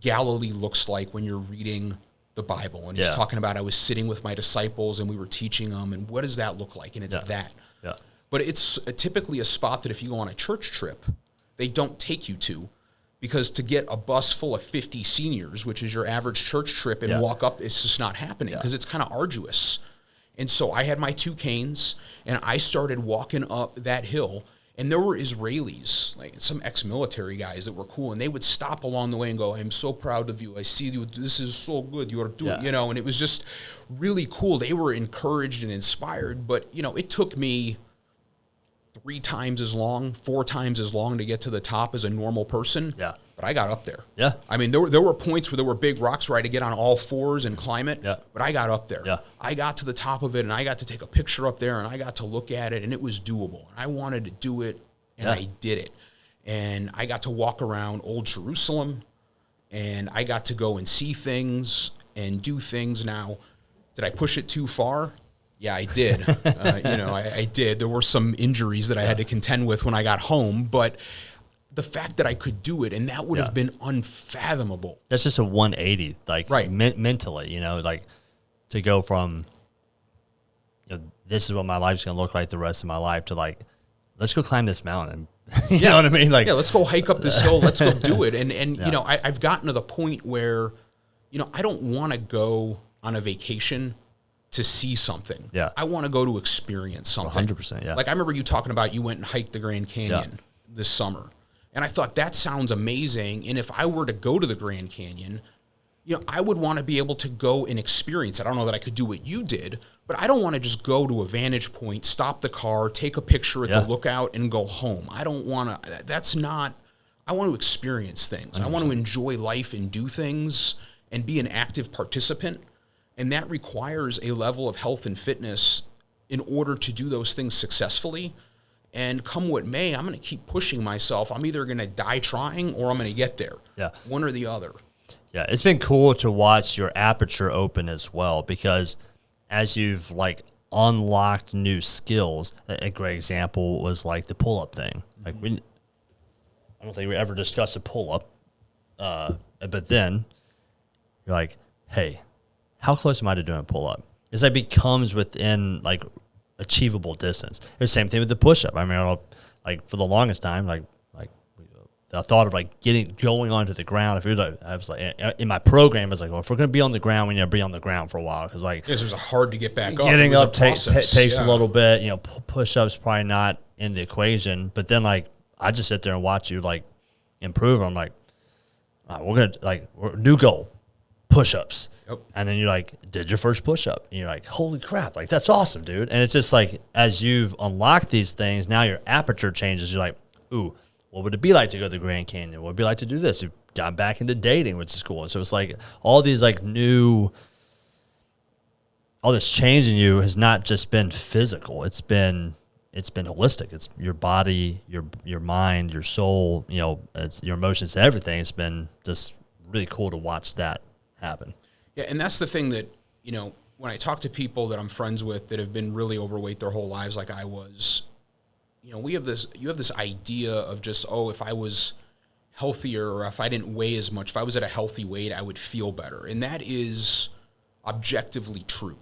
Galilee looks like when you're reading the Bible. And he's talking about, I was sitting with my disciples, and we were teaching them, and what does that look like? And it's that. Yeah. But it's typically a spot that if you go on a church trip, they don't take you to, because to get a bus full of 50 seniors, which is your average church trip, and walk up, it's just not happening because it's kind of arduous. And so I had my 2 canes, and I started walking up that hill, and there were Israelis, like some ex-military guys that were cool, and they would stop along the way and go, I'm so proud of you. I see you. This is so good. You are doing, you know, and it was just really cool. They were encouraged and inspired, but, you know, it took me 3 times as long, 4 times as long to get to the top as a normal person. Yeah. But I got up there. Yeah. I mean, there were points where there were big rocks where I had to get on all 4s and climb it. Yeah. But I got up there. Yeah. I got to the top of it, and I got to take a picture up there, and I got to look at it, and it was doable. And I wanted to do it, and I did it. And I got to walk around Old Jerusalem, and I got to go and see things and do things. Now, did I push it too far? Yeah, I did. I did. There were some injuries that I had to contend with when I got home, but the fact that I could do it, and that would have been unfathomable. That's just a 180, like mentally, you know, like to go from, you know, this is what my life's going to look like the rest of my life to like, let's go climb this mountain. You know what I mean? Like, let's go hike up this hill. Let's go do it. And you know, I've gotten to the point where, you know, I don't want to go on a vacation to see something. Yeah. I want to go to experience something. 100%, yeah. Like I remember you talking about you went and hiked the Grand Canyon this summer. And I thought that sounds amazing. And if I were to go to the Grand Canyon, you know, I would want to be able to go and experience it. I don't know that I could do what you did, but I don't want to just go to a vantage point, stop the car, take a picture at the lookout, and go home. I don't want to, that's not, I want to experience things. 100%. I want to enjoy life and do things and be an active participant. And that requires a level of health and fitness in order to do those things successfully. And come what may, I'm going to keep pushing myself. I'm either going to die trying or I'm going to get there. Yeah. One or the other. Yeah, it's been cool to watch your aperture open as well, because as you've like unlocked new skills, a great example was like the pull-up thing. Like I don't think we ever discussed a pull-up, but then you're like, hey, how close am I to doing a pull-up? It's like becomes within like achievable distance. It's the same thing with the push-up. I mean, like for the longest time, like the thought of like going onto the ground. I was like in my program, I was like, well, if we're gonna be on the ground, we need to be on the ground for a while, because like it was hard to get back up. Getting up takes a little bit. You know, push-ups probably not in the equation. But then like I just sit there and watch you like improve. I'm like, we're new goal. Push-ups. Yep. And then you like did your first push-up and you're like, holy crap, like that's awesome, dude. And it's just like as you've unlocked these things, now your aperture changes. You're like, ooh, what would it be like to go to the Grand Canyon? What would it be like to do this? You've got back into dating, which is cool. And so it's like all these like all this change in you has not just been physical. It's been holistic. It's your body, your mind, your soul, you know, it's your emotions, everything. It's been just really cool to watch that happen. Yeah, and that's the thing that, you know, when I talk to people that I'm friends with that have been really overweight their whole lives like I was, you have this idea of just, if I was healthier or if I didn't weigh as much, if I was at a healthy weight, I would feel better. And that is objectively true.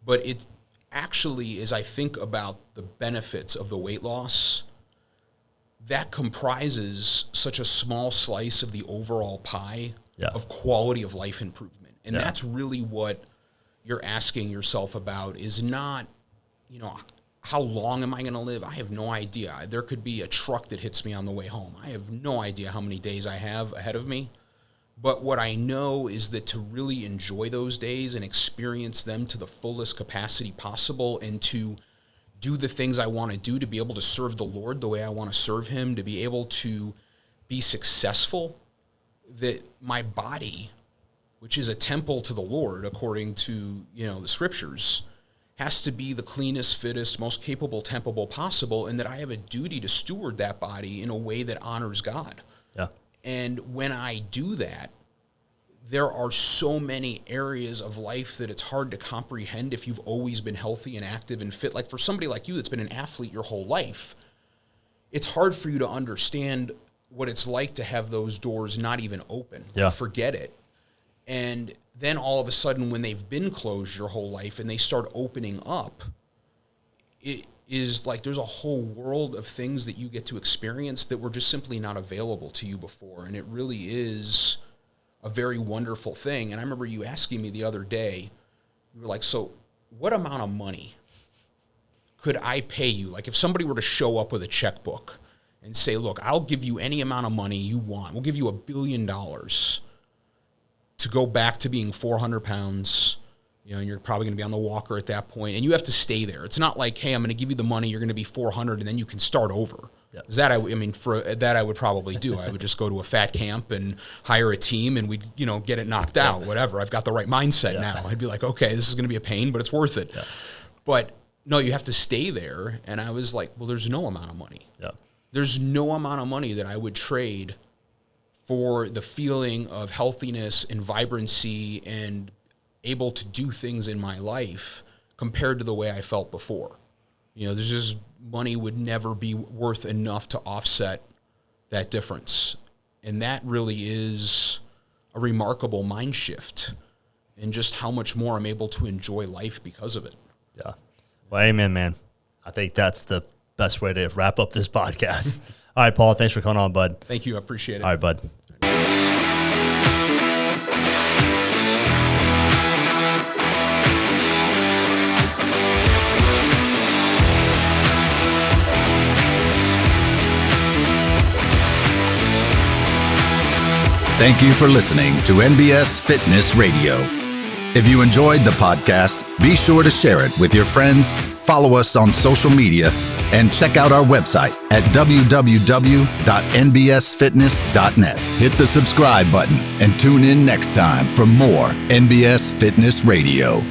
But it actually, as I think about the benefits of the weight loss, that comprises such a small slice of the overall pie of quality of life improvement. And that's really what you're asking yourself about, is not, how long am I going to live? I have no idea. There could be a truck that hits me on the way home. I have no idea how many days I have ahead of me. But what I know is that to really enjoy those days and experience them to the fullest capacity possible, and to do the things I want to do, to be able to serve the Lord the way I want to serve him, to be able to be successful, that my body, which is a temple to the Lord according to, the scriptures, has to be the cleanest, fittest, most capable temple possible, and that I have a duty to steward that body in a way that honors God. Yeah. And when I do that, there are so many areas of life that it's hard to comprehend if you've always been healthy and active and fit. Like for somebody like you that's been an athlete your whole life, it's hard for you to understand what it's like to have those doors not even open. Yeah. Forget it. And then all of a sudden, when they've been closed your whole life and they start opening up, it is like there's a whole world of things that you get to experience that were just simply not available to you before. And it really is a very wonderful thing. And I remember you asking me the other day, you were like, so what amount of money could I pay you? Like if somebody were to show up with a checkbook and say, look, I'll give you any amount of money you want. We'll give you $1 billion to go back to being 400 pounds, and you're probably going to be on the walker at that point, and you have to stay there. It's not like, hey, I'm going to give you the money, you're going to be 400, and then you can start over. Yeah. For that I would probably do. I would just go to a fat camp and hire a team, and we'd, get it knocked out, whatever. I've got the right mindset now. I'd be like, okay, this is going to be a pain, but it's worth it. Yeah. But no, you have to stay there. And I was like, well, there's no amount of money. Yeah. There's no amount of money that I would trade for the feeling of healthiness and vibrancy and able to do things in my life compared to the way I felt before. There's just, money would never be worth enough to offset that difference. And that really is a remarkable mind shift in just how much more I'm able to enjoy life because of it. Yeah. Well, amen, man. I think that's the best way to wrap up this podcast. All right, Paul, thanks for coming on, bud. Thank you. I appreciate it. All right, bud. Thank you for listening to NBS Fitness Radio. If you enjoyed the podcast, be sure to share it with your friends, follow us on social media, and check out our website at www.nbsfitness.net. Hit the subscribe button and tune in next time for more NBS Fitness Radio.